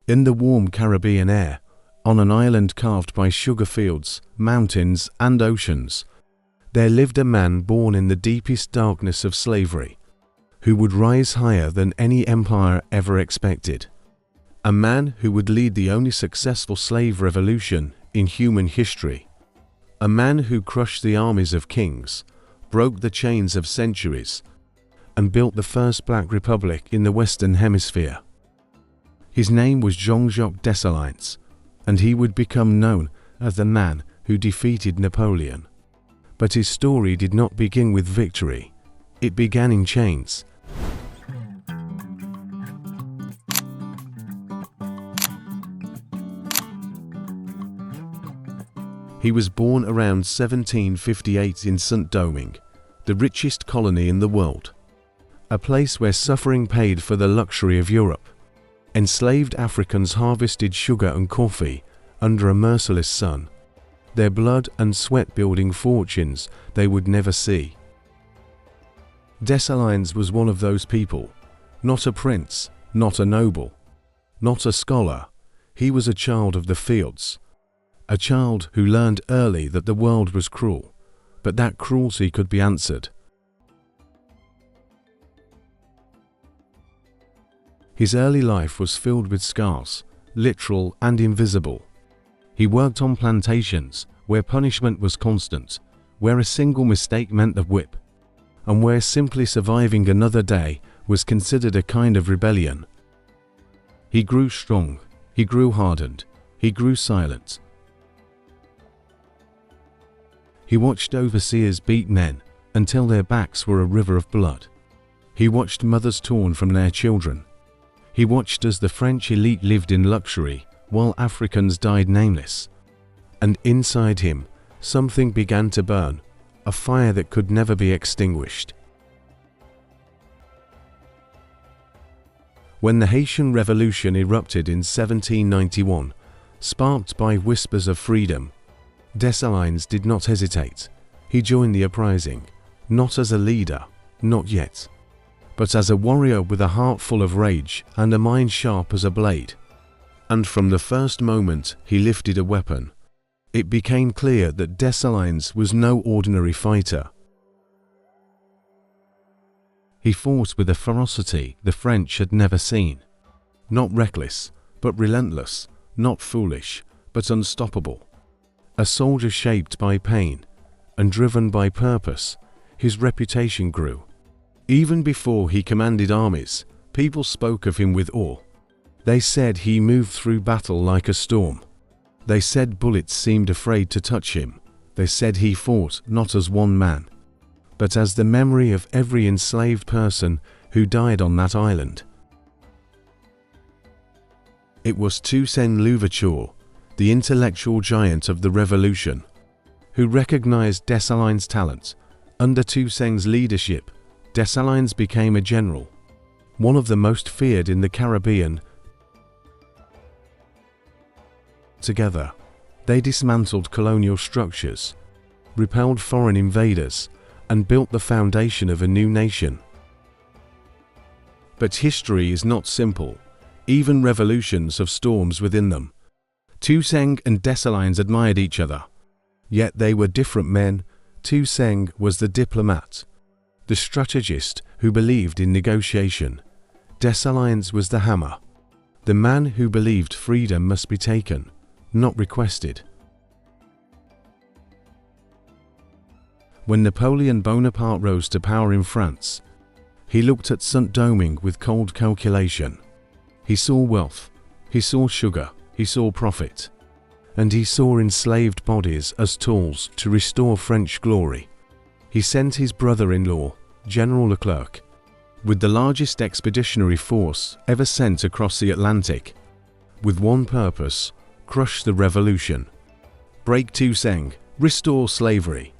In the warm Caribbean air, on an island carved by sugar fields, mountains, and oceans, there lived a man born in the deepest darkness of slavery, who would rise higher than any empire ever expected. A man who would lead the only successful slave revolution in human history. A man who crushed the armies of kings, broke the chains of centuries, and built the first black republic in the Western Hemisphere. His name was Jean-Jacques Dessalines, and he would become known as the man who defeated Napoleon. But his story did not begin with victory. It began in chains. He was born around 1758 in Saint-Domingue, the richest colony in the world, a place where suffering paid for the luxury of Europe. Enslaved Africans harvested sugar and coffee under a merciless sun, their blood and sweat building fortunes they would never see. Dessalines was one of those people, not a prince, not a noble, not a scholar. He was a child of the fields, a child who learned early that the world was cruel, but that cruelty could be answered. His early life was filled with scars, literal and invisible. He worked on plantations where punishment was constant, where a single mistake meant the whip, and where simply surviving another day was considered a kind of rebellion. He grew strong, he grew hardened, he grew silent. He watched overseers beat men until their backs were a river of blood. He watched mothers torn from their children. He watched as the French elite lived in luxury while Africans died nameless. And inside him, something began to burn, a fire that could never be extinguished. When the Haitian Revolution erupted in 1791, sparked by whispers of freedom, Dessalines did not hesitate. He joined the uprising, not as a leader, not yet, but as a warrior with a heart full of rage and a mind sharp as a blade. And from the first moment he lifted a weapon, it became clear that Dessalines was no ordinary fighter. He fought with a ferocity the French had never seen. Not reckless, but relentless, not foolish, but unstoppable. A soldier shaped by pain and driven by purpose, his reputation grew. Even before he commanded armies, people spoke of him with awe. They said he moved through battle like a storm. They said bullets seemed afraid to touch him. They said he fought not as one man, but as the memory of every enslaved person who died on that island. It was Toussaint Louverture, the intellectual giant of the revolution, who recognized Dessalines' talent. Under Toussaint's leadership, Dessalines became a general, one of the most feared in the Caribbean. Together, they dismantled colonial structures, repelled foreign invaders, and built the foundation of a new nation. But history is not simple. Even revolutions have storms within them. Toussaint and Dessalines admired each other, yet they were different men. Toussaint was the diplomat, the strategist who believed in negotiation. Dessalines was the hammer, the man who believed freedom must be taken, not requested. When Napoleon Bonaparte rose to power in France, he looked at Saint-Domingue with cold calculation. He saw wealth, he saw sugar, he saw profit, and he saw enslaved bodies as tools to restore French glory. He sent his brother-in-law, General Leclerc, with the largest expeditionary force ever sent across the Atlantic, with one purpose: crush the revolution, break Toussaint, restore slavery.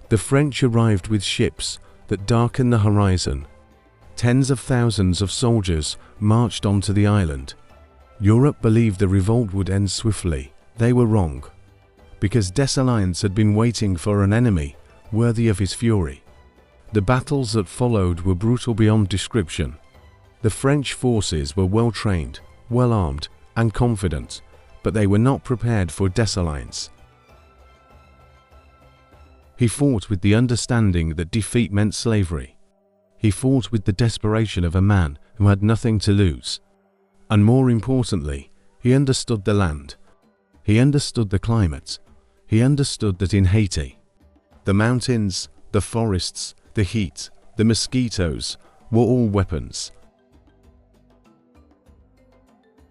The French arrived with ships that darkened the horizon. Tens of thousands of soldiers marched onto the island. Europe believed the revolt would end swiftly. They were wrong, because Dessalines had been waiting for an enemy worthy of his fury. The battles that followed were brutal beyond description. The French forces were well trained, well armed, and confident, but they were not prepared for Dessalines. He fought with the understanding that defeat meant slavery. He fought with the desperation of a man who had nothing to lose. And more importantly, he understood the land. He understood the climate. He understood that in Haiti, the mountains, the forests, the heat, the mosquitoes were all weapons.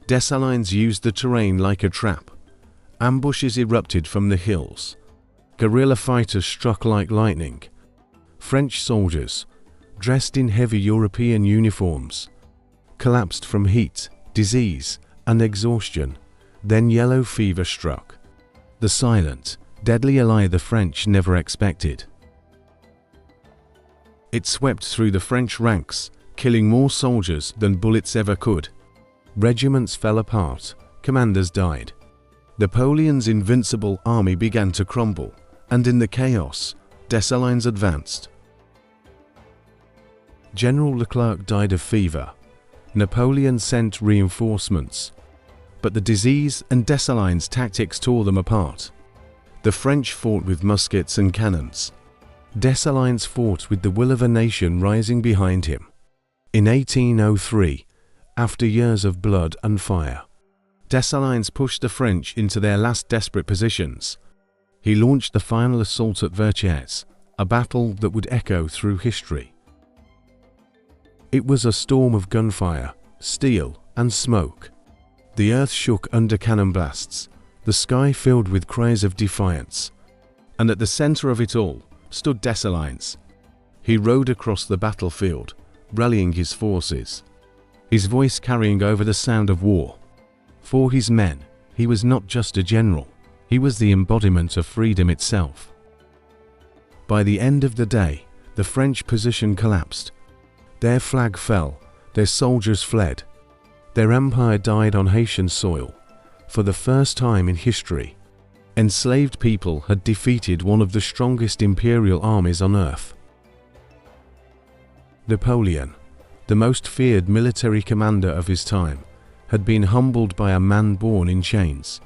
Dessalines used the terrain like a trap. Ambushes erupted from the hills. Guerrilla fighters struck like lightning. French soldiers, dressed in heavy European uniforms, collapsed from heat, disease, and exhaustion. Then yellow fever struck. The silent, deadly ally the French never expected. It swept through the French ranks, killing more soldiers than bullets ever could. Regiments fell apart, commanders died. Napoleon's invincible army began to crumble, and in the chaos, Dessalines advanced. General Leclerc died of fever. Napoleon sent reinforcements, but the disease and Dessalines' tactics tore them apart. The French fought with muskets and cannons. Dessalines fought with the will of a nation rising behind him. In 1803, after years of blood and fire, Dessalines pushed the French into their last desperate positions. He launched the final assault at Verchères, a battle that would echo through history. It was a storm of gunfire, steel, and smoke. The earth shook under cannon blasts, the sky filled with cries of defiance. And at the center of it all stood Dessalines. He rode across the battlefield, rallying his forces, his voice carrying over the sound of war. For his men, he was not just a general, he was the embodiment of freedom itself. By the end of the day, the French position collapsed. Their flag fell, their soldiers fled. Their empire died on Haitian soil. For the first time in history, enslaved people had defeated one of the strongest imperial armies on earth. Napoleon, the most feared military commander of his time, had been humbled by a man born in chains.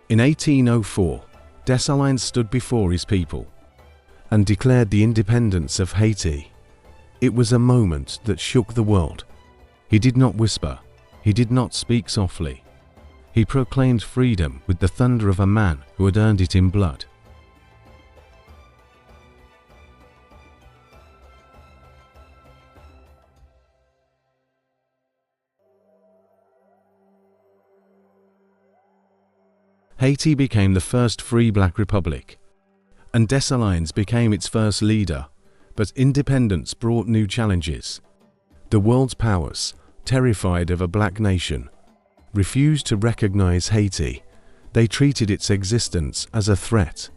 In 1804, Dessalines stood before his people and declared the independence of Haiti. It was a moment that shook the world. He did not whisper. He did not speak softly. He proclaimed freedom with the thunder of a man who had earned it in blood. Haiti became the first free black republic, and Dessalines became its first leader. But independence brought new challenges. The world's powers, terrified of a black nation, refused to recognize Haiti. They treated its existence as a threat.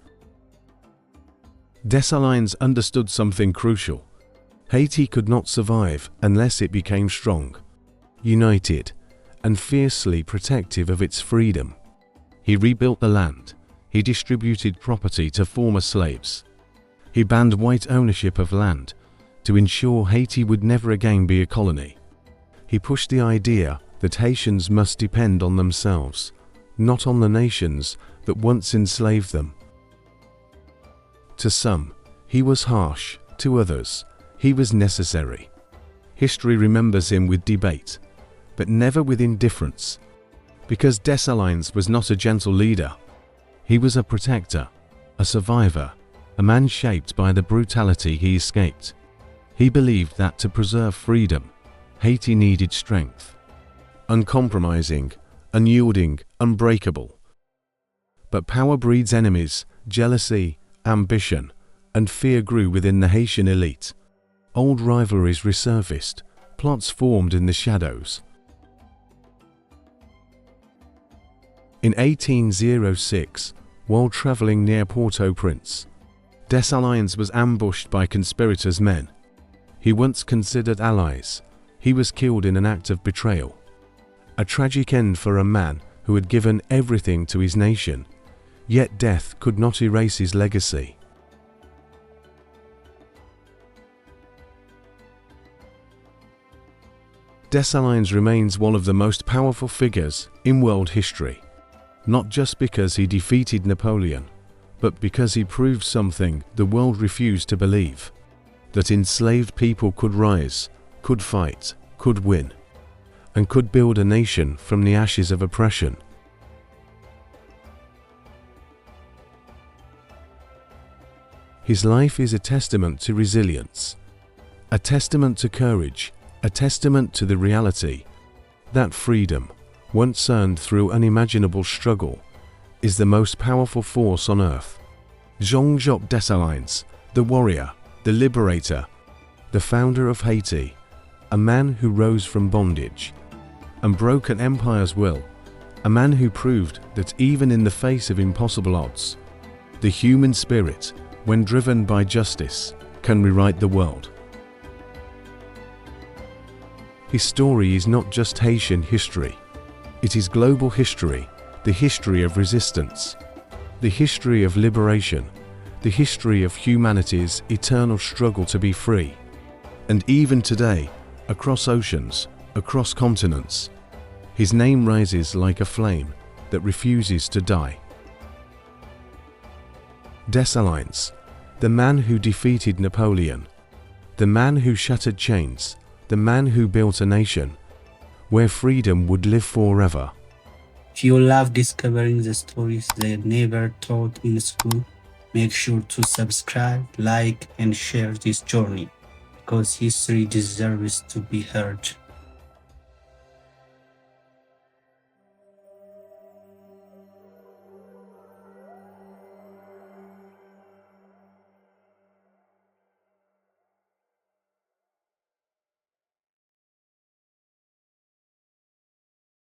Dessalines understood something crucial. Haiti could not survive unless it became strong, united, and fiercely protective of its freedom. He rebuilt the land. He distributed property to former slaves. He banned white ownership of land to ensure Haiti would never again be a colony. He pushed the idea that Haitians must depend on themselves, not on the nations that once enslaved them. To some, he was harsh. To others, he was necessary. History remembers him with debate, but never with indifference. Because Dessalines was not a gentle leader. He was a protector, a survivor, a man shaped by the brutality he escaped. He believed that to preserve freedom, Haiti needed strength. Uncompromising, unyielding, unbreakable. But power breeds enemies, jealousy, ambition, and fear grew within the Haitian elite. Old rivalries resurfaced, plots formed in the shadows. In 1806, while traveling near Port-au-Prince, Dessalines was ambushed by conspirators' men. He once considered allies. He was killed in an act of betrayal. A tragic end for a man who had given everything to his nation, yet death could not erase his legacy. Dessalines remains one of the most powerful figures in world history, not just because he defeated Napoleon, but because he proved something the world refused to believe: that enslaved people could rise, could fight, could win, and could build a nation from the ashes of oppression. His life is a testament to resilience, a testament to courage, a testament to the reality that freedom, once earned through unimaginable struggle, is the most powerful force on earth. Jean-Jacques Dessalines, the warrior, the liberator, the founder of Haiti, a man who rose from bondage and broke an empire's will, a man who proved that even in the face of impossible odds, the human spirit, when driven by justice, can rewrite the world. His story is not just Haitian history. It is global history, the history of resistance, the history of liberation, the history of humanity's eternal struggle to be free. And even today, across oceans, across continents, his name rises like a flame that refuses to die. Dessalines, the man who defeated Napoleon, the man who shattered chains, the man who built a nation where freedom would live forever. If you love discovering the stories they never taught in school, make sure to subscribe, like, and share this journey, because history deserves to be heard.